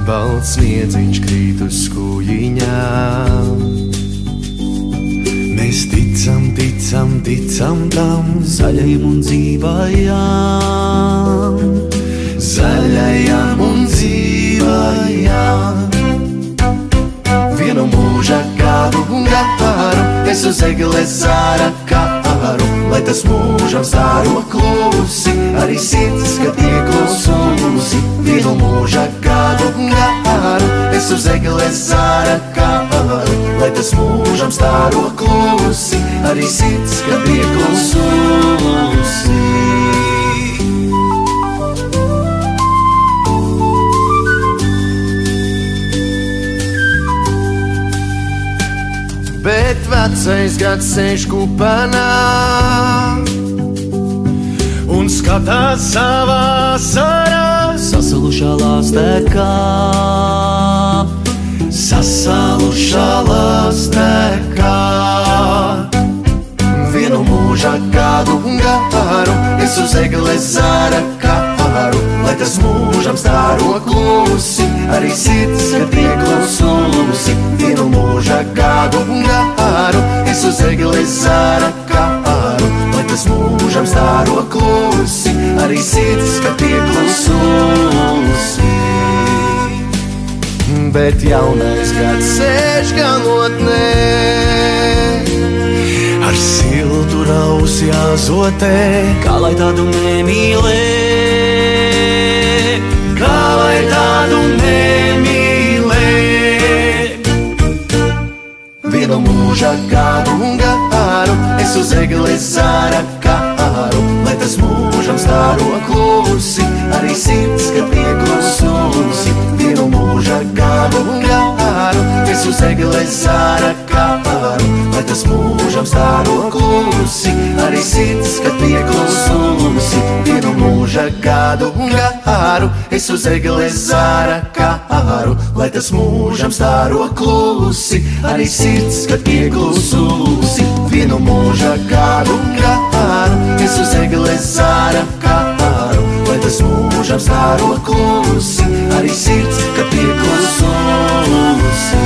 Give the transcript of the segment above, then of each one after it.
balts sniedziņš krīt uz kūjiņām. Mēs ticam, ticam, ticam tam zaļajam un dzīvajām, zaļajam un dzīvajām. Vienu mūža gadu garu es uz egles zāra kāru, lai tas mūžam stāro klusi, arī sirds, kad ieklususi. Vienu mūža gadu garu es uz egles zāra kāru, lai tas mūžam stāro klusi, arī sirds, kad ieklususi. Bet vecais gads sēž kupenā un skatās savā sarā, sasalušā lāstekā, sasalušā lāstekā. Vienu mūža gadu garu es uz egles zāra kāru, lai tas mūžam stāro klusi, arī sirds, kad ieklususi. Vienu mūža gadu garu es uz egles zāra kāru, lai tas mūžam stāro klusi, arī sirds, kad ieklususi. Bet jaunais gads sēž galotnē, ar siltu rausi jāzotē, kā lai tādu nemīlē, kā lai tādu nemīlē. Vienu mūža gadu garu es uz egles zāra kāru, lai tas mūžam stāro klusi, arī sirds, kad ieklususi. Vienu mūža gadu garu es uz egles zāra kāru, lai tas mūžam stāro klusi, arī sirds, kad ieklususi. Vienu mūža gadu garu es uz egles zāra kāru, lai tas mūžam stāro klusi, arī sirds, kad ieklususi. Vienu mūža gadu garu es uz egles zāra kāru, lai tas mūžam stāro klusi, arī sirds, kad ieklususi.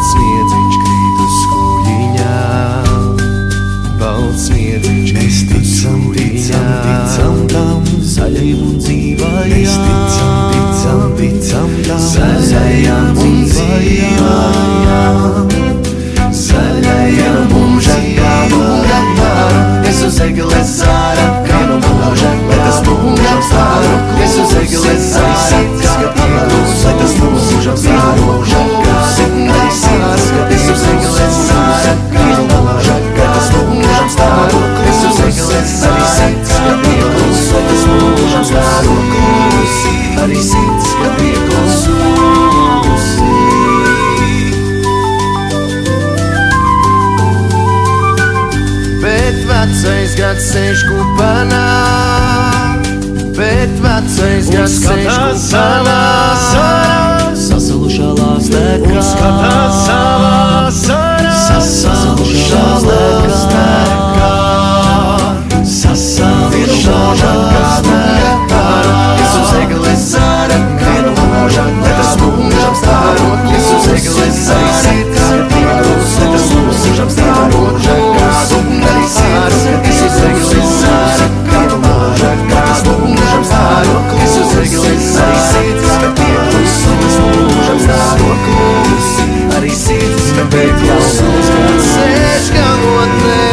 Sniedziņš krīt uz kūjiņām, balts sniedziņš mēs ticam, ticam, ticam tam zaļajam un dzīvajām. Mēs ticam, ticam, ticam tam zaļajam un dzīvajām, zaļajam mūža gadu garu es uz egles zāra kāru, lai tas mūžam stāro, es uz egles zāra kāru, lai tas mūžam stāro klusi, arī sirds, es uz egles zāra kāru, lai tas mūžam stāro klusi, es uz egles zāra kāru, lai tas mūžam stāro klusi, arī sirds, kad ieklususi. Bet vecais gads sēž kupenā, bet vecais gads sēž kupenā, sasalušā lāstekā, un skatās savā sarā, sasalušā lāstekā, sasalušā lāstekā. Es uz egles zāra kāru, lai tas mūžam stāro, es uz egles zāra kāru, lai tas mūžam stāro klusi, arī sirds, es uz egles zāra kāru, lai tas mūžam stāro klusi, es uz egles zāra kāru, lai tas mūžam stāro klusi, arī sirds, bet jaunais gads sēž galotnē,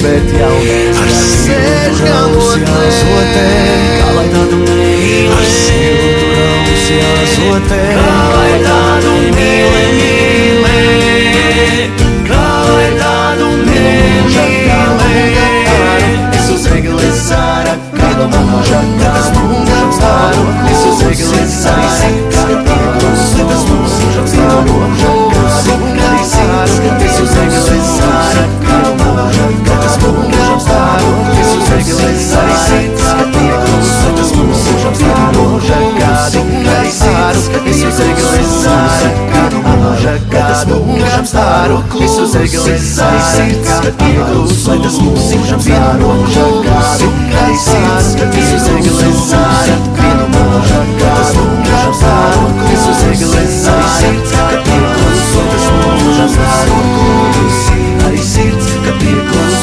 bet jaunais gads sēž galotnē, kā lai tādu nemīlē, ar siltu rausi jāzotē, kā lai tādu mīlē, kā lai tādu nemīlē. uz egles arī sirds, kad pieklus, lai tas mūžam stāro kādu, arī sirds, kad uz egles sāra vienu mūža kādu, mūžam stāro uz egles arī sirds, kad pieklus, lai tas mūžam stāro arī sirds, kad pieklus.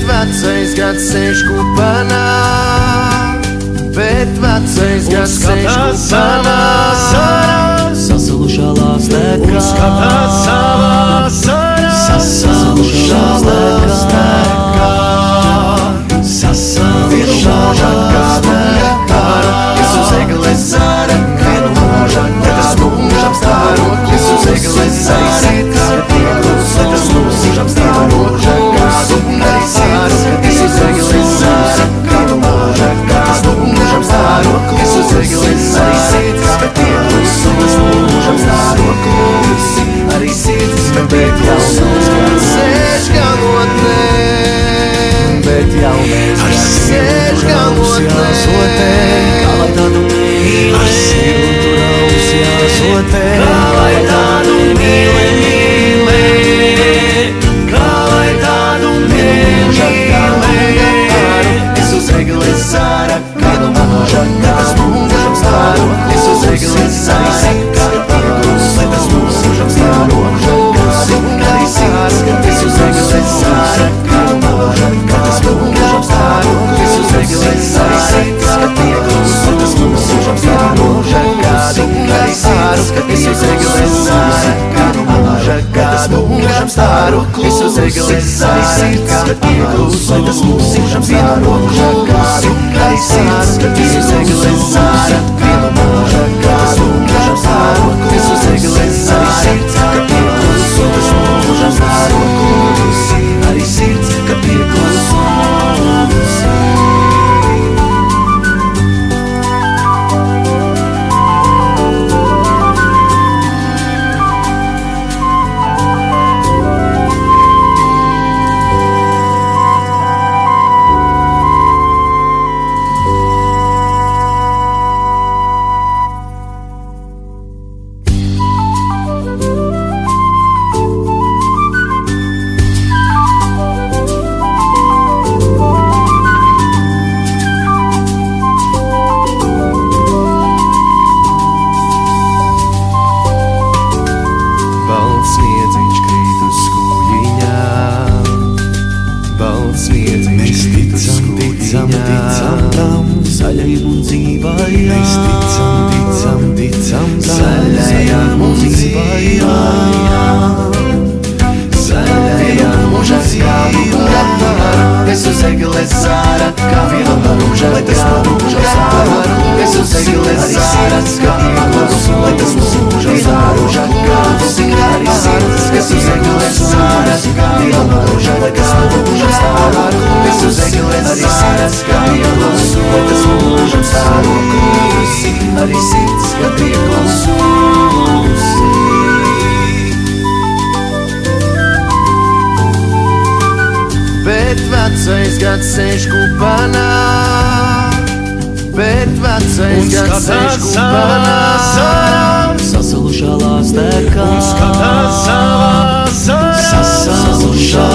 Vecais gads sēž kupanā, bet vecais gads sēž kupanā, sasalušā lāstekā, un skatās savā sarā, sasalušā lāstekā, sasalušā lāstekā, es uz egles zāra, vienu mūža, kad tas mūžam stāro, es uz egles zāra, kad pieklus, lai tas mūžam stāro, kādu arī sirds, es uz egles zāra, vienu mūža, kad tas mūžam stāro, es uz egles arī sirds, kad pieklus, lai tas mūžam stāro, arī sirds, kad pieklus, kad sēž galotnē, bet jaunais gads sēž galotnē, kā lai tādu mīli, ar siltu raus jāsotē, kā lai tādu mīli, kā lai tādu mīli, es uz egles zāra, kādu mūža, kad tas mūžam stāro, es uz egles zāra, kad pieklus, lai tas mūžam stāro, arī sirds, es uz egles zāra, kādu mūža, kad tas mūžam stāro, es uz egles zāra, kad pieklus, lai tas mūžam stāro, kādu arī sirds, es uz egles zāra, kādu mūža, kad tas mūžam stāro, es uz egles zāra, kad pieklus, lai tas mūžam stāro, kādu arī sirds, es uz egles zāra, vienu mūža, kad tas mūžam stāro, es uz egles zāra, kad pieklus, lai tas mūžam stāro, arī sirds, kad pieklus. vecais gads sēž kupanā, bet vecais gads sēž kupanā, sasalušā lāstekā, un skatās savā sarā, sasalušā